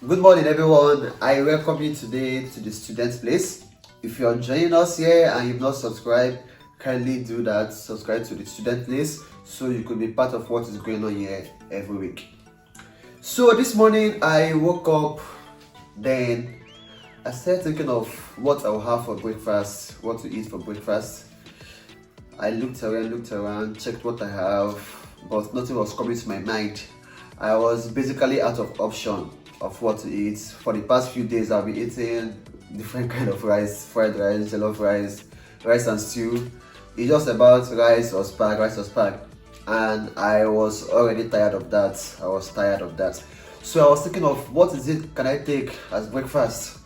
Good morning, everyone. I welcome you today to the student place. If you're joining us here and you've not subscribed, kindly do that. Subscribe to the student place so you could be part of what is going on here every week. So this morning I woke up, then I started thinking of what I'll have for breakfast, what to eat for breakfast. I looked around, checked what I have, but nothing was coming to my mind. I was basically out of option of what to eat. For the past few days I've been eating different kind of rice, fried rice, jollof rice, rice and stew. It's just about rice or spag, and I was already tired of that. So I was thinking of what is it can I take as breakfast?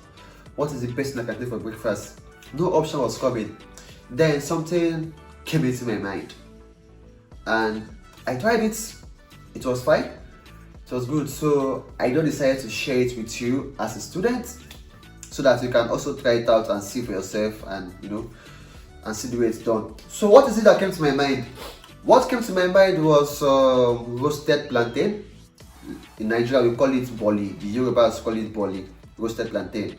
What is the best thing I can take for breakfast? No option was coming. Then something came into my mind and I tried it. It was fine. It was good. So I just decided to share it with you as a student so that you can also try it out and see for yourself and and see the way it's done. So what is it that came to my mind? What came to my mind was roasted plantain. In Nigeria we call it bole. The Yorubas call it bole, roasted plantain.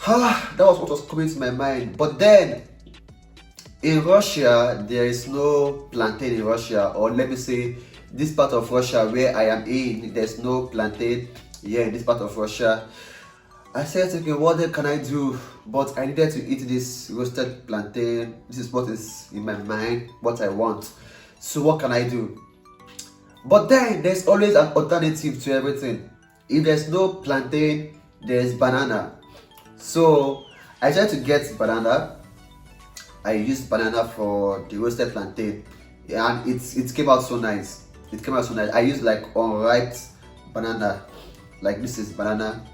That was what was coming to my mind. But then in Russia there is no plantain in Russia, or let me say this part of Russia where I am in, there's no plantain here in this part of Russia. I started thinking, what can I do? But I needed to eat this roasted plantain. This is what is in my mind, what I want. So what can I do? But then there's always an alternative to everything. If there's no plantain, there's banana. So I tried to get banana. I used banana for the roasted plantain, and it came out so nice. I used like unripe banana. Like this is banana.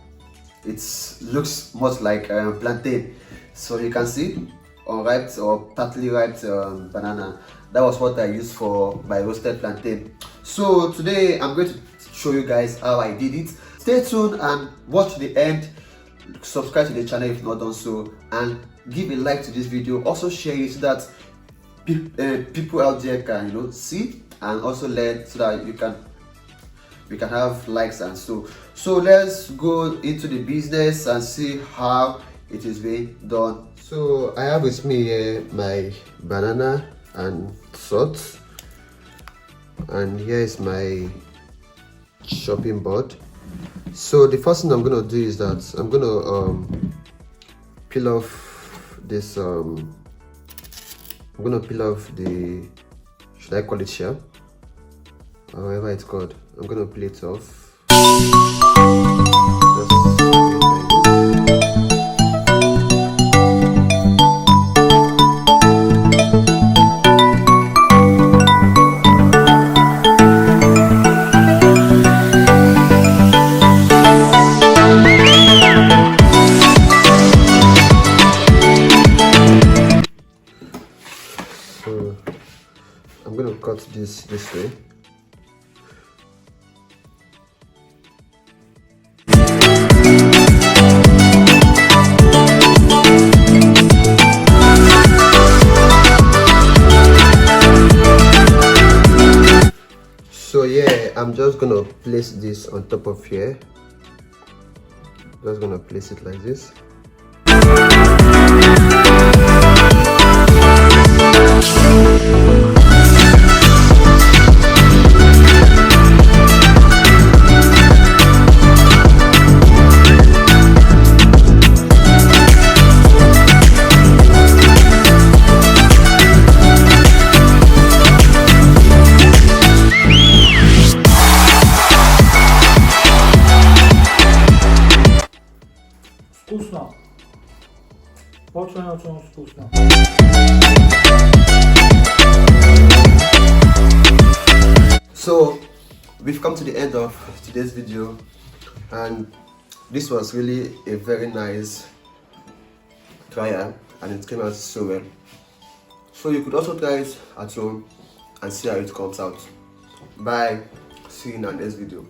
It looks much like plantain. So you can see unripe or partly ripe banana. That was what I used for my roasted plantain. So today I'm going to show you guys how I did it. Stay tuned and watch to the end. Subscribe to the channel if not done so, and give a like to this video. Also share it so that people out there can see and also learn, so that we can have likes and so let's go into the business and see how it is being done. So I have with me here my banana and salt, and here is my chopping board. So the first thing I'm gonna do is that I'm gonna peel off this I'm gonna peel off the, should I call it shell, however it's called. I'm gonna peel it off. So I'm gonna cut this way. So yeah, I'm just gonna place this on top of here. Just gonna place it like this. Вкусно. Очень вкусно. So we've come to the end of today's video, and this was really a very nice trial, and it came out so well. So you could also try it at home and see how it comes out. Bye. See you in our next video.